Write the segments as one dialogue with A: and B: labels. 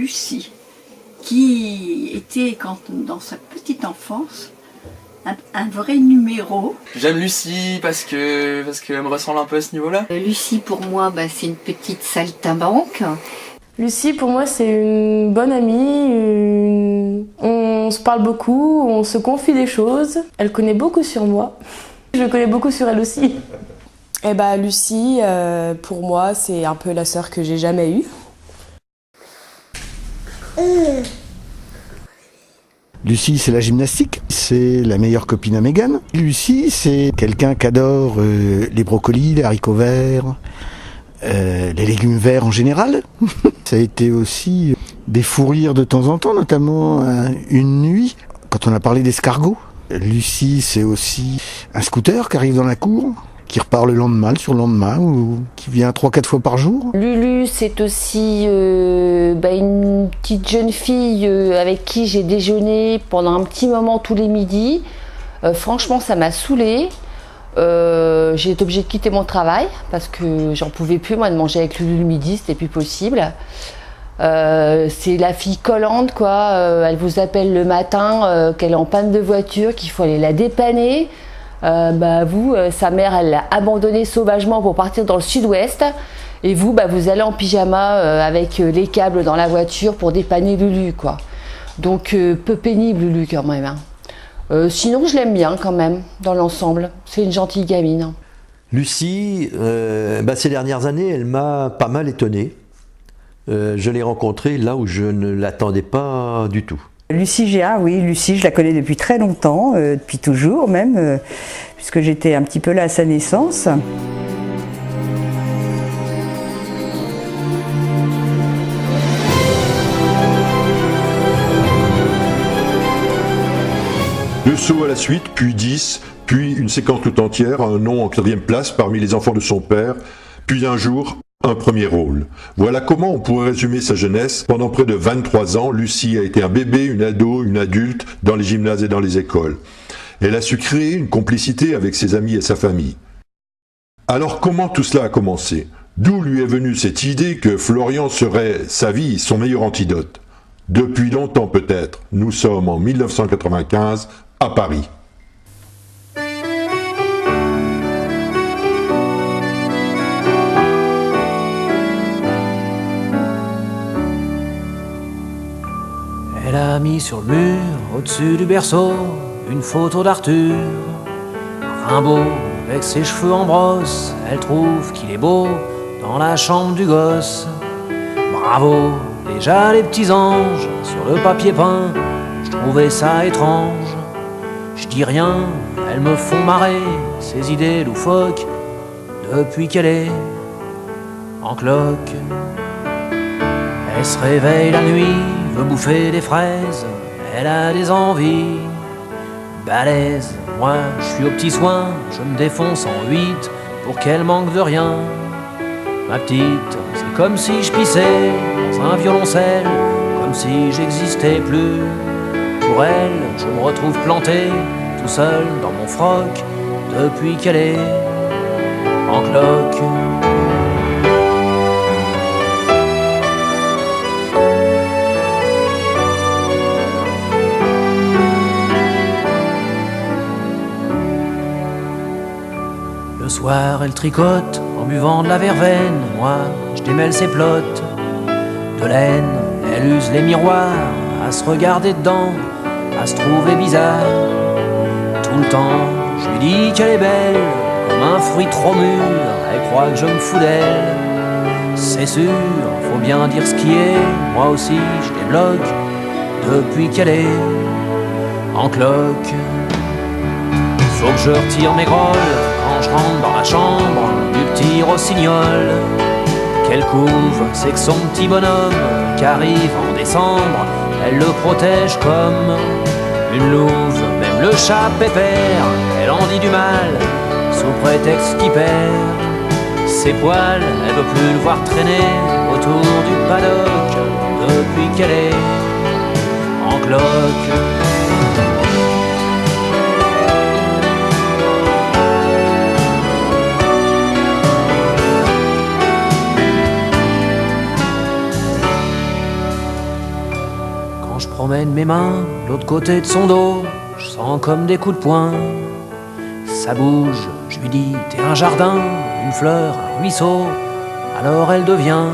A: Lucie, qui était, dans sa petite enfance, un vrai numéro.
B: J'aime Lucie parce qu'elle me ressemble un peu à ce niveau-là.
A: Lucie, pour moi, c'est une petite saltimbanque.
C: Lucie, pour moi, c'est une bonne amie. On se parle beaucoup, on se confie des choses. Elle connaît beaucoup sur moi. Je connais beaucoup sur elle aussi.
D: Lucie, pour moi, c'est un peu la sœur que j'ai jamais eue.
E: Lucie, c'est la gymnastique, c'est la meilleure copine à Mégane. Lucie, c'est quelqu'un qui adore les brocolis, les haricots verts, les légumes verts en général. Ça a été aussi des fous rires de temps en temps, notamment une nuit, quand on a parlé d'escargots. Lucie, c'est aussi un scooter qui arrive dans la cour, qui repart le lendemain, sur le lendemain, ou qui vient 3-4 fois par jour.
F: Lulu, c'est aussi une petite jeune fille avec qui j'ai déjeuné pendant un petit moment tous les midis. Franchement, ça m'a saoulée. J'ai été obligée de quitter mon travail parce que j'en pouvais plus, moi, de manger avec Lulu le midi, c'était plus possible. C'est la fille collante, quoi. Elle vous appelle le matin, qu'elle est en panne de voiture, qu'il faut aller la dépanner. Sa mère, elle l'a abandonnée sauvagement pour partir dans le sud-ouest. Et vous, vous allez en pyjama avec les câbles dans la voiture pour dépanner Lulu, quoi. Donc, peu pénible, Lulu, quand même. Hein. Sinon, je l'aime bien, quand même, dans l'ensemble. C'est une gentille gamine.
G: Lucie, ces dernières années, elle m'a pas mal étonné. Je l'ai rencontrée là où je ne l'attendais pas du tout.
H: Lucie Géa, oui, Lucie, je la connais depuis très longtemps, depuis toujours même, puisque j'étais un petit peu là à sa naissance.
I: Deux sauts à la suite, puis 10, puis une séquence tout entière, un nom en 4e place parmi les enfants de son père, puis un jour, un premier rôle. Voilà comment on pourrait résumer sa jeunesse. Pendant près de 23 ans, Lucie a été un bébé, une ado, une adulte dans les gymnases et dans les écoles. Elle a su créer une complicité avec ses amis et sa famille. Alors comment tout cela a commencé? D'où lui est venue cette idée que Florian serait sa vie, son meilleur antidote? Depuis longtemps peut-être. Nous sommes en 1995 à Paris.
J: Elle a mis sur le mur, au-dessus du berceau, une photo d'Arthur. Rimbaud, avec ses cheveux en brosse, elle trouve qu'il est beau dans la chambre du gosse. Bravo, déjà les petits anges, sur le papier peint, je trouvais ça étrange. Je dis rien, elles me font marrer, ces idées loufoques, depuis qu'elle est en cloque. Elle se réveille la nuit, veut bouffer des fraises, elle a des envies balèzes. Moi, je suis aux petits soins, je me défonce en 8 pour qu'elle manque de rien. Ma petite, c'est comme si je pissais dans un violoncelle, comme si j'existais plus. Pour elle, je me retrouve planté, tout seul dans mon froc, depuis qu'elle est en cloque. Le soir, elle tricote en buvant de la verveine. Moi, je démêle ses plottes de laine. Elle use les miroirs à se regarder dedans, à se trouver bizarre. Tout le temps, je lui dis qu'elle est belle, comme un fruit trop mûr. Elle croit que je me fous d'elle. C'est sûr, faut bien dire ce qui est. Moi aussi, je débloque depuis qu'elle est en cloque. Faut que je retire mes grolles quand je rentre dans la chambre du petit rossignol. Qu'elle couve, c'est que son petit bonhomme qui arrive en décembre, elle le protège comme une louve. Même le chat pépère, elle en dit du mal sous prétexte qu'il perd ses poils. Elle veut plus le voir traîner autour du paddock depuis qu'elle est en cloque. traîne mes mains de l'autre côté de son dos, je sens comme des coups de poing. Ça bouge, je lui dis t'es un jardin, une fleur, un ruisseau, alors elle devient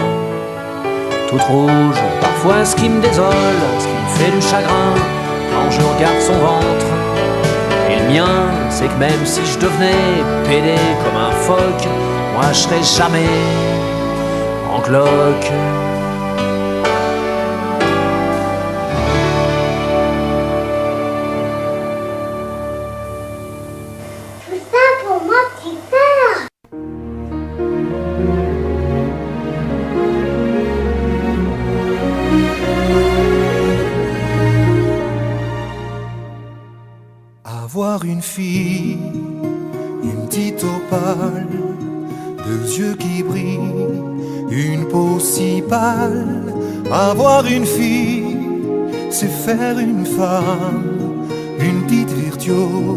J: toute rouge. Parfois ce qui me désole, ce qui me fait du chagrin, quand je regarde son ventre et le mien, c'est que même si je devenais pédé comme un phoque, moi je serais jamais en cloque.
K: Avoir une fille, une petite opale, deux yeux qui brillent, une peau si pâle. Avoir une fille, c'est faire une femme, une petite virtuose.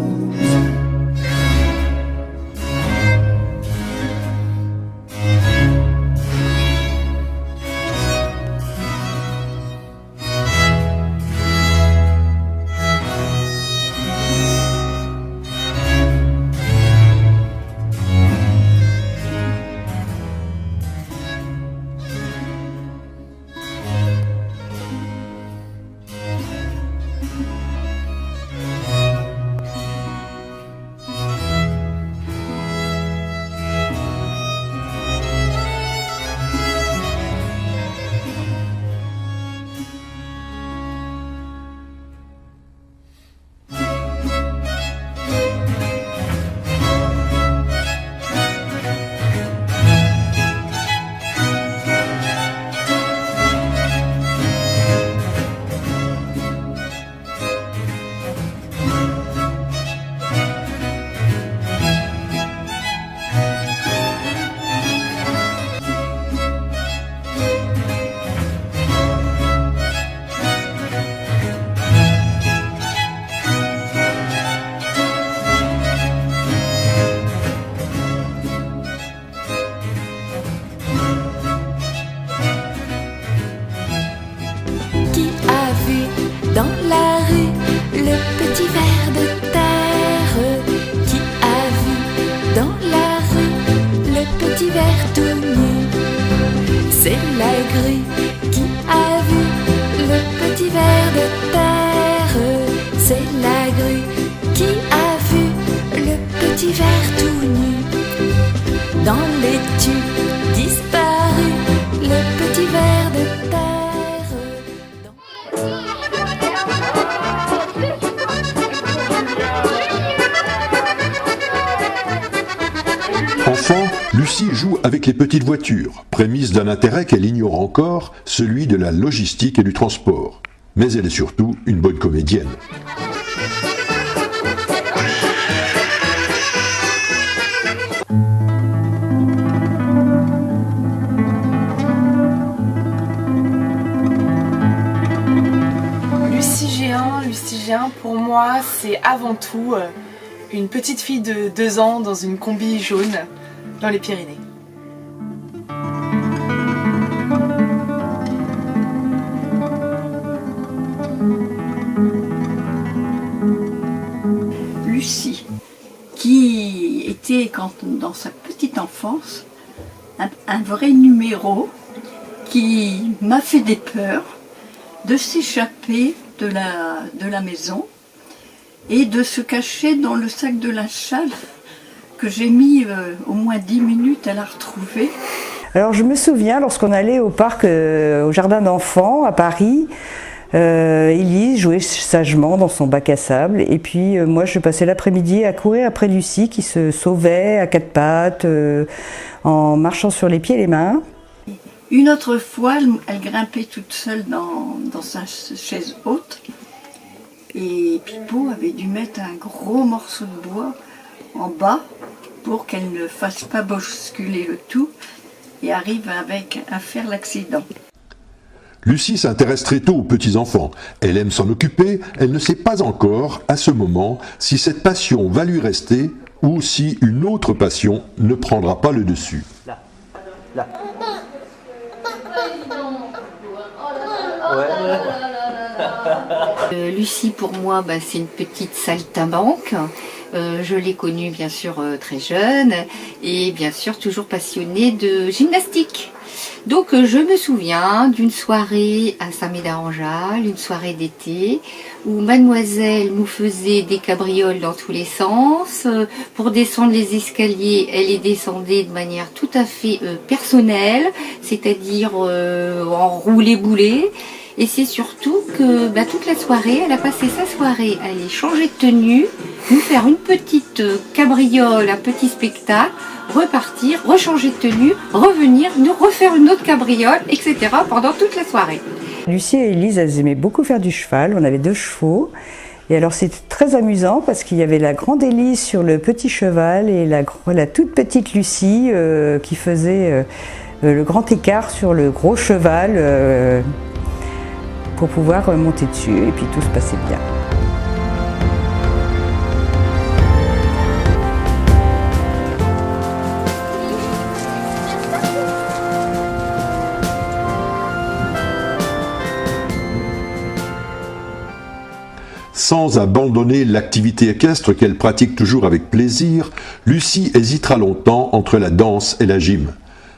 L: Dans la rue, le petit ver de terre. Qui a vu dans la rue le petit ver tout nu? C'est la grue. Qui a vu le petit ver de terre? C'est la grue. Qui a vu le petit ver tout nu? Dans les tubes disparus, le petit ver de terre.
I: Enfant, Lucie joue avec les petites voitures, prémisse d'un intérêt qu'elle ignore encore, celui de la logistique et du transport. Mais elle est surtout une bonne comédienne.
M: Lucie Géant, pour moi, c'est avant tout une petite fille de 2 ans dans une combi jaune dans les Pyrénées.
A: Lucie, qui était dans sa petite enfance un vrai numéro qui m'a fait des peurs de s'échapper de la maison et de se cacher dans le sac de linge sale que j'ai mis au moins 10 minutes à la retrouver.
H: Alors je me souviens lorsqu'on allait au parc, au jardin d'enfants à Paris, Élise jouait sagement dans son bac à sable et puis moi je passais l'après-midi à courir après Lucie qui se sauvait à 4 pattes en marchant sur les pieds et les mains.
A: Une autre fois, elle grimpait toute seule dans sa chaise haute et Pipo avait dû mettre un gros morceau de bois en bas pour qu'elle ne fasse pas bousculer le tout et arrive à faire l'accident.
I: Lucie s'intéresse très tôt aux petits-enfants. Elle aime s'en occuper, elle ne sait pas encore, à ce moment, si cette passion va lui rester ou si une autre passion ne prendra pas le dessus.
G: Là. Ouais.
N: Lucie, pour moi, c'est une petite saltimbanque. Je l'ai connue bien sûr très jeune et bien sûr toujours passionnée de gymnastique. Donc je me souviens d'une soirée à Saint-Médard-en-Jalles, une soirée d'été, où mademoiselle nous faisait des cabrioles dans tous les sens. Pour descendre les escaliers, elle les descendait de manière tout à fait personnelle, c'est-à-dire en roulé-boulé. Et c'est surtout que toute la soirée, elle a passé sa soirée à aller changer de tenue, nous faire une petite cabriole, un petit spectacle, repartir, rechanger de tenue, revenir, nous refaire une autre cabriole, etc. pendant toute la soirée.
H: Lucie et Élise, elles aimaient beaucoup faire du cheval, on avait 2 chevaux. Et alors c'était très amusant parce qu'il y avait la grande Élise sur le petit cheval et la toute petite Lucie qui faisait le grand écart sur le gros cheval pour pouvoir monter dessus et puis tout se passait bien.
I: Sans abandonner l'activité équestre qu'elle pratique toujours avec plaisir, Lucie hésitera longtemps entre la danse et la gym.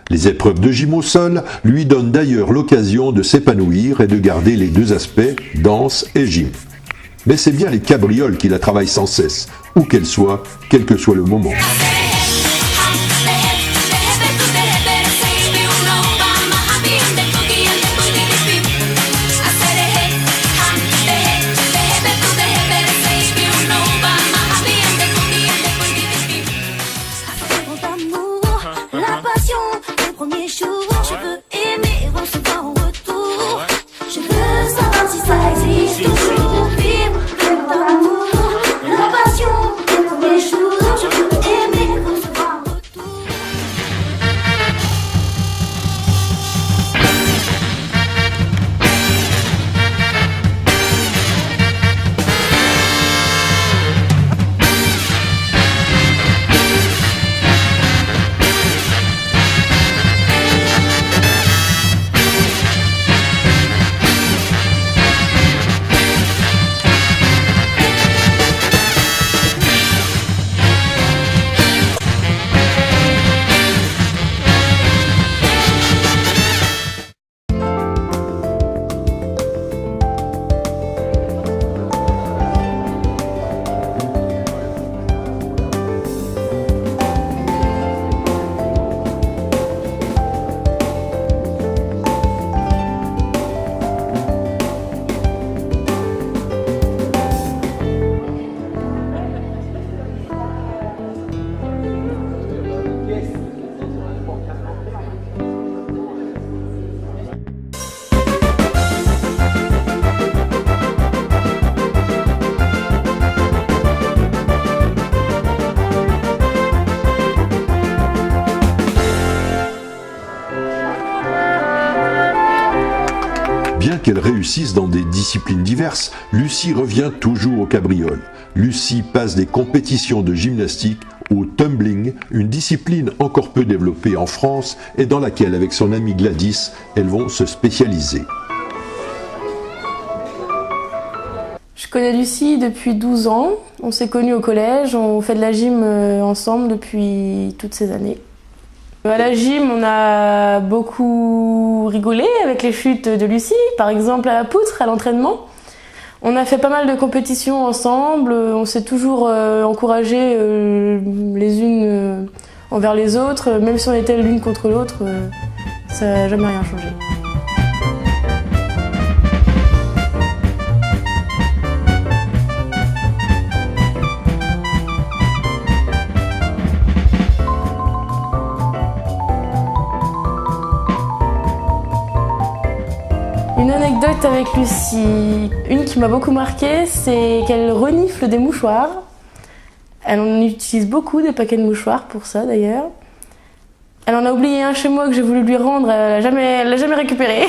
I: Les épreuves de gym au sol lui donnent d'ailleurs l'occasion de s'épanouir et de garder les 2 aspects, danse et gym. Mais c'est bien les cabrioles qui la travaillent sans cesse, où qu'elles soient, quel que soit le moment. Bien qu'elle réussisse dans des disciplines diverses, Lucie revient toujours au cabriole. Lucie passe des compétitions de gymnastique au tumbling, une discipline encore peu développée en France et dans laquelle, avec son amie Gladys, elles vont se spécialiser.
C: Je connais Lucie depuis 12 ans. On s'est connus au collège, on fait de la gym ensemble depuis toutes ces années. À la gym, on a beaucoup rigolé avec les chutes de Lucie, par exemple à la poutre, à l'entraînement. On a fait pas mal de compétitions ensemble, on s'est toujours encouragés les unes envers les autres, même si on était l'une contre l'autre, ça n'a jamais rien changé. Une anecdote avec Lucie, une qui m'a beaucoup marquée, c'est qu'elle renifle des mouchoirs. Elle en utilise beaucoup, des paquets de mouchoirs pour ça d'ailleurs. Elle en a oublié un chez moi que j'ai voulu lui rendre, elle l'a jamais récupéré.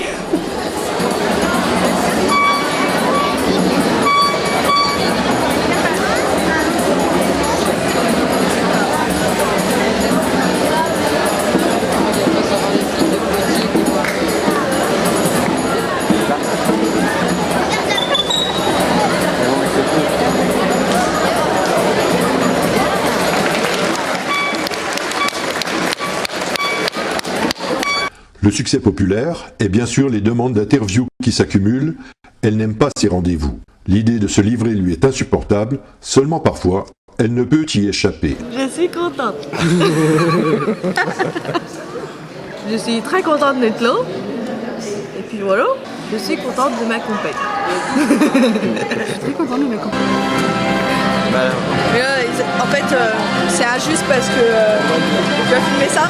I: Le succès populaire et bien sûr les demandes d'interview qui s'accumulent, elle n'aime pas ces rendez-vous. L'idée de se livrer lui est insupportable, seulement parfois, elle ne peut y échapper.
O: Je suis contente. Je suis très contente d'être là. Et puis voilà, je suis contente de ma compète. Je suis très contente de ma compète.
P: En fait, c'est injuste parce que je vais filmer ça.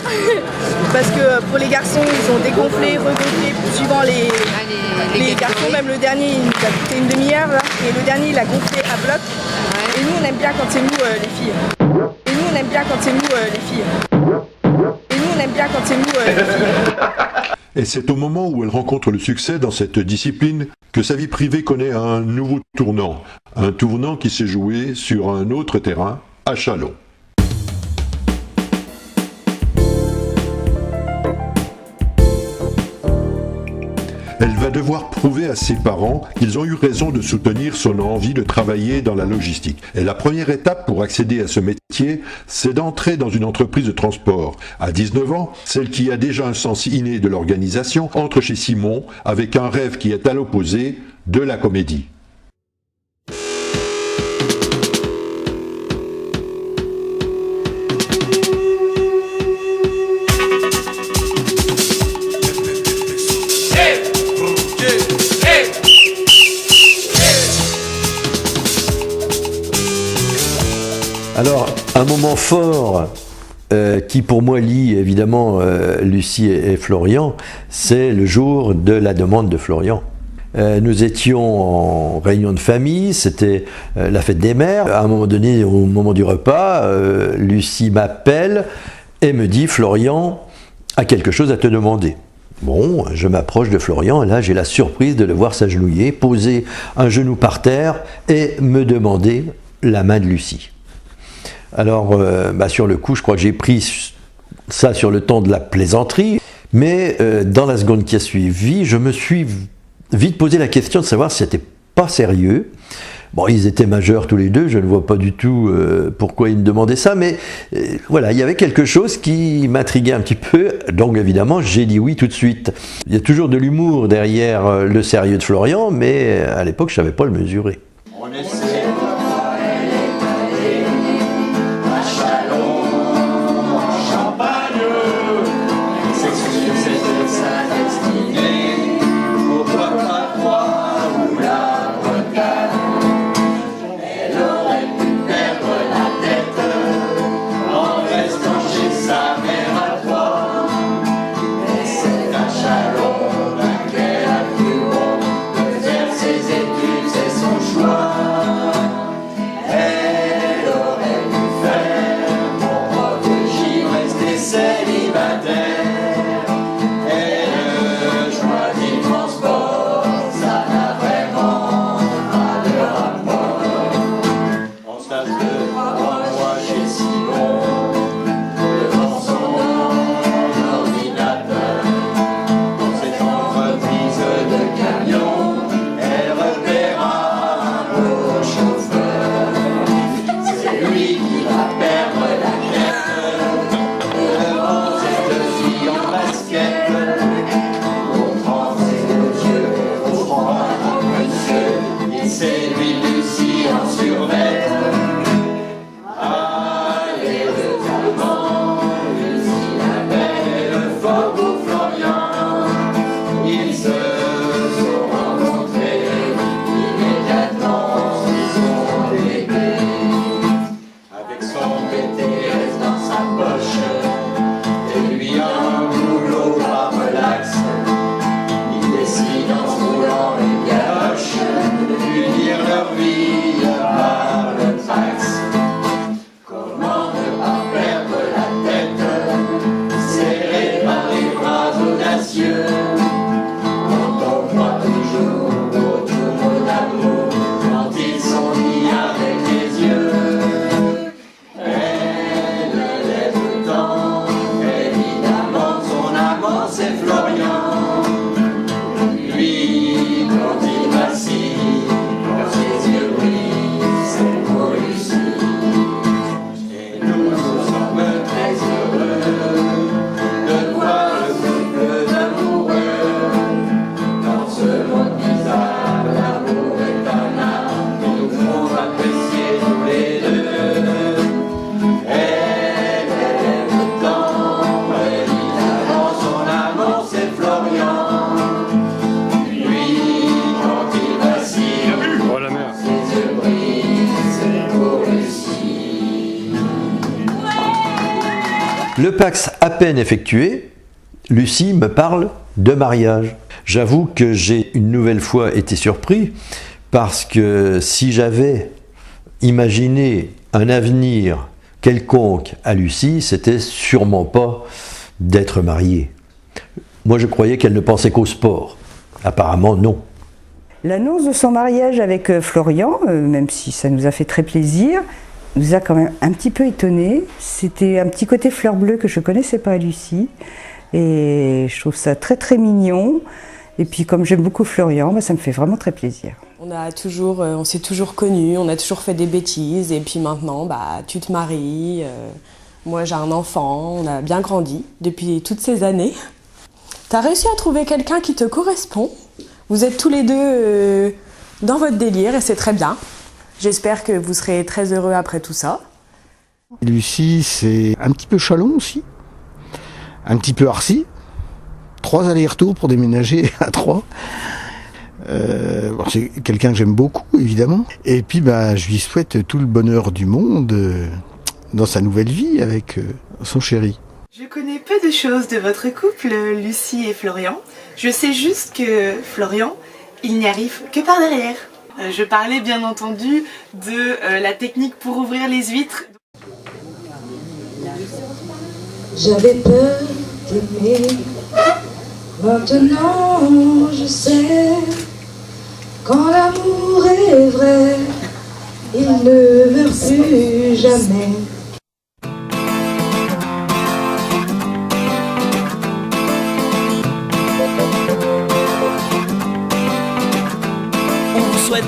P: Parce que pour les garçons, ils ont dégonflé, regonflé, suivant les garçons. Même le dernier, il a coûté une demi-heure là, et le dernier, il a gonflé à bloc. Et nous, on aime bien quand c'est nous les filles. Et nous, on aime bien quand c'est nous les filles. Et nous, on aime bien quand c'est nous les filles.
I: Et c'est au moment où elle rencontre le succès dans cette discipline que sa vie privée connaît un nouveau tournant. Un tournant qui s'est joué sur un autre terrain, à Châlons. Elle va devoir prouver à ses parents qu'ils ont eu raison de soutenir son envie de travailler dans la logistique. Et la première étape pour accéder à ce métier, c'est d'entrer dans une entreprise de transport. À 19 ans, celle qui a déjà un sens inné de l'organisation entre chez Simon avec un rêve qui est à l'opposé de la comédie.
G: Alors, un moment fort qui pour moi lie évidemment Lucie et Florian, c'est le jour de la demande de Florian. Nous étions en réunion de famille, c'était la fête des mères. À un moment donné, au moment du repas, Lucie m'appelle et me dit « Florian a quelque chose à te demander ». Bon, je m'approche de Florian et là j'ai la surprise de le voir s'agenouiller, poser un genou par terre et me demander la main de Lucie. Alors, sur le coup, je crois que j'ai pris ça sur le ton de la plaisanterie, mais dans la seconde qui a suivi, je me suis vite posé la question de savoir si c'était pas sérieux. Bon, ils étaient majeurs tous les deux, je ne vois pas du tout pourquoi ils me demandaient ça, mais voilà, il y avait quelque chose qui m'intriguait un petit peu, donc évidemment, j'ai dit oui tout de suite. Il y a toujours de l'humour derrière le sérieux de Florian, mais à l'époque, je ne savais pas le mesurer.
K: On essaie.
G: Le Pacs à peine effectué, Lucie me parle de mariage. J'avoue que j'ai une nouvelle fois été surpris parce que si j'avais imaginé un avenir quelconque à Lucie, c'était sûrement pas d'être mariée. Moi, je croyais qu'elle ne pensait qu'au sport. Apparemment, non.
H: L'annonce de son mariage avec Florian, même si ça nous a fait très plaisir, nous a quand même un petit peu étonnés. C'était un petit côté fleur bleue que je ne connaissais pas à Lucie. Et je trouve ça très très mignon. Et puis comme j'aime beaucoup Florian, ça me fait vraiment très plaisir.
D: On s'est toujours connus, on a toujours fait des bêtises. Et puis maintenant, tu te maries. Moi j'ai un enfant, on a bien grandi depuis toutes ces années. T'as réussi à trouver quelqu'un qui te correspond. Vous êtes tous les deux dans votre délire et c'est très bien. J'espère que vous serez très heureux après tout ça.
E: Lucie, c'est un petit peu chalon aussi, un petit peu harci. 3 allers-retours pour déménager à 3. C'est quelqu'un que j'aime beaucoup, évidemment. Et puis, je lui souhaite tout le bonheur du monde dans sa nouvelle vie avec son chéri.
M: Je connais peu de choses de votre couple, Lucie et Florian. Je sais juste que Florian, il n'y arrive que par derrière. Je parlais bien entendu de la technique pour ouvrir les huîtres.
Q: J'avais peur d'aimer, maintenant je sais, quand l'amour est vrai, il ne meurt plus jamais.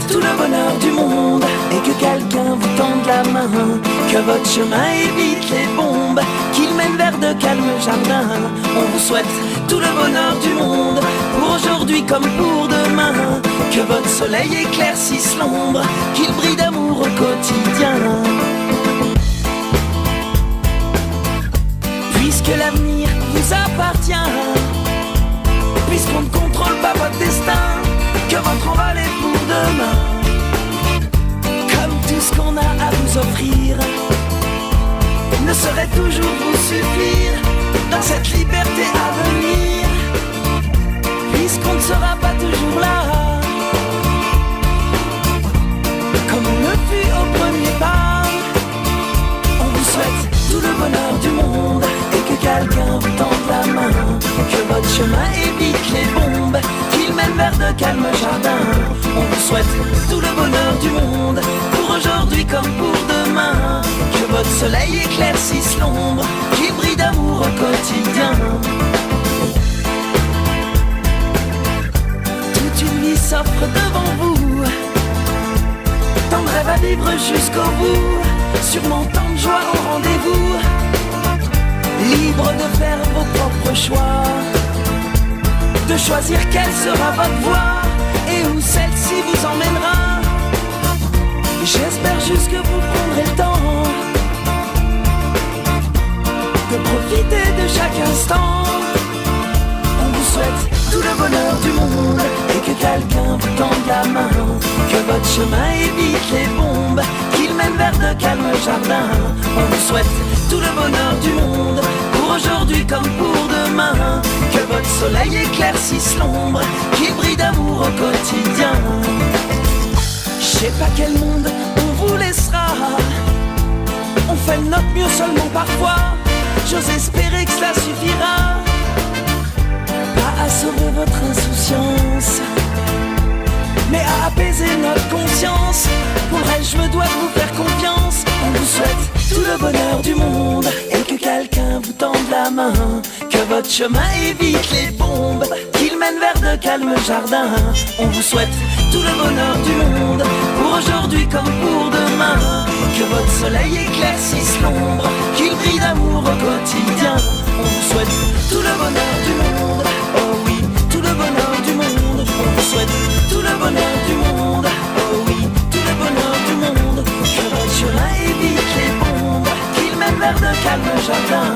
R: Tout le bonheur du monde et que quelqu'un vous tende la main, que votre chemin évite les bombes, qu'il mène vers de calmes jardins. On vous souhaite tout le bonheur du monde, pour aujourd'hui comme pour demain, que votre soleil éclaircisse l'ombre, qu'il brille d'amour au quotidien. Puisque l'avenir vous appartient, puisqu'on ne contrôle pas votre destin, que votre envol est pour demain. Comme tout ce qu'on a à vous offrir ne saurait toujours vous suffire dans cette liberté à venir, puisqu'on ne sera pas toujours là comme on le fut au premier pas. On vous souhaite tout le bonheur du monde et que quelqu'un vous tende la main, que votre chemin évite les bombes, qu'il mène vers de calmes jardins. On vous souhaite tout le bonheur du monde, pour aujourd'hui comme pour demain, que votre soleil éclaircisse l'ombre, qu'il brille d'amour au quotidien. Toute une vie s'offre devant vous, tant de rêves à vivre jusqu'au bout, sûrement tant de joie au rendez-vous, libre de faire vos propres choix, de choisir quelle sera votre voie et où celle-ci vous emmènera. J'espère juste que vous prendrez le temps de profiter de chaque instant. On vous souhaite tout le bonheur du monde et que quelqu'un vous tende la main, que votre chemin évite les bombes, qu'il mène vers de calmes jardins. On vous souhaite tout le bonheur du monde, pour aujourd'hui comme pour demain, que votre soleil éclaircisse l'ombre, qu'il brille d'amour au quotidien. Je sais pas quel monde on vous laissera, on fait de notre mieux seulement parfois, j'ose espérer que cela suffira, pas à sauver votre insouciance, mais à apaiser notre conscience. Pour le reste, je me dois de vous faire confiance. On vous souhaite tout le bonheur du monde et que quelqu'un vous tende la main, que votre chemin évite les bombes, qu'il mène vers de calmes jardins. On vous souhaite tout le bonheur du monde, pour aujourd'hui comme pour demain, que votre soleil éclaircisse l'ombre, qu'il brille d'amour au quotidien. On vous souhaite tout le bonheur du monde, oh oui, tout le bonheur du monde. On vous souhaite tout le bonheur du monde, oh oui, tout le bonheur du monde, que votre chemin évite les bombes, qu'il mène vers de calmes jardins.